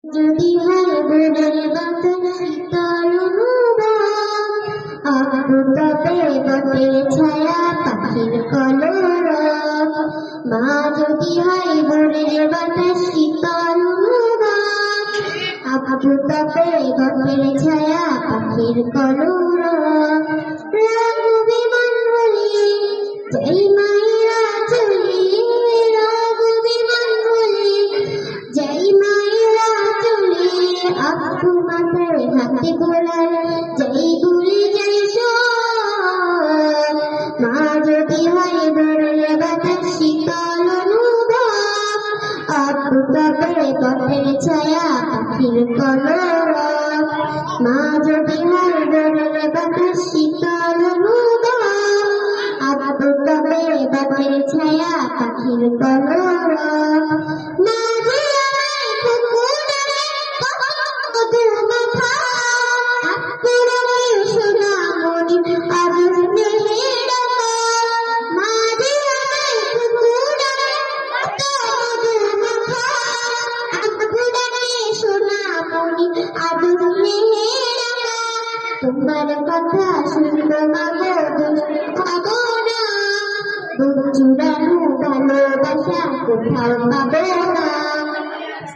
যদি হয় ভোরের বাতাস শীতল আবু তবে বটের ছায়া পাখির কলরব। মা যদি হয় ভোরের বাতাস শীতল আবু তবে বটের ছায়া পাখির কলরব। রাগ বিমান বলি যেই মায়েরা চলি, রাগ বিমান বলি যেই মায়েরা চলি, আব্বু মাথায় হাতে গোলার যেই ভুলে যাই সব। মা যদি হয় ভোরের বাতাস শীতল অনুভব, আব্বু তবে পথের ছায়া পাখির কলরব। মা যদি হয় ভোরের বাতাস শীতল অনুভব, আব্বু তবে পথের ছায়া পাখির কলরব। মা যে আমায় পুকুরে মধুর মাখা, আব্বুর ওই সোনামণি আজ স্নেহে ডাকা। মা যে আমায় পুকুরে মধুর মাখা, আব্বুর ওই সোনামণি আজ স্নেহে ডাকা। তোমার কথা শুনবো মা গো খাবো না, বুক জুড়ানো ভালোবাসা কোথাও পাবো না।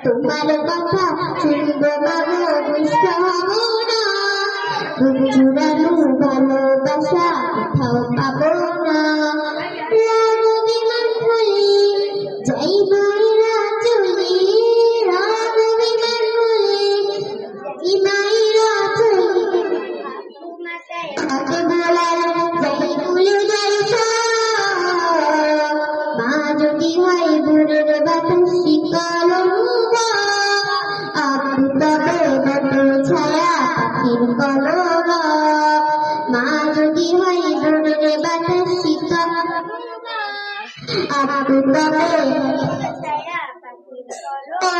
তোমার কথা শুনবো মা গো বুঝতে হবো না, বুক জুড়ানো ভালোবাসা কোথাও পাবো না। রাগ বিমান বলি যেই মায়েরা চলি, রাগ বিমান বলি যেই মায়েরা চলি, হাতে গোলার যেই ভুলে যাই সব। মা যদি হয় ভোরের বাতাস শীতল অনুভব, আব্বু তবে বটের ছায়া পাখির কলরব। মা যদি হয় ভোরের বাতাস শীতল, আব্বু তবে ছায়া পাখির কলরব।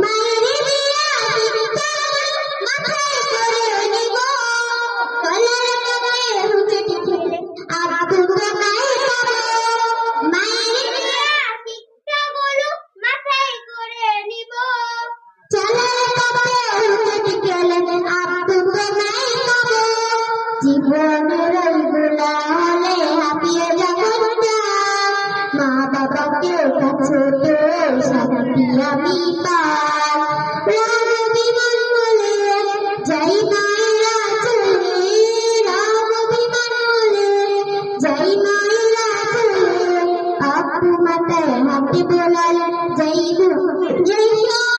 মায়ের বিয়া মাথায় করে নিব, গলার কাছে হুঁচট খেলে আব্বু তোমায় পাবো। মায়ের বিয়া শিক্ষাগুলো মাথায় করে নিব, চলার পথে হুঁচট খেলে আব্বু তোমায় পাবো। জীবনের ওইগুলা হলে হাঁপিয়ে যাবো না, মা বাবাকে কাছে পেয়ে শান্তি আমি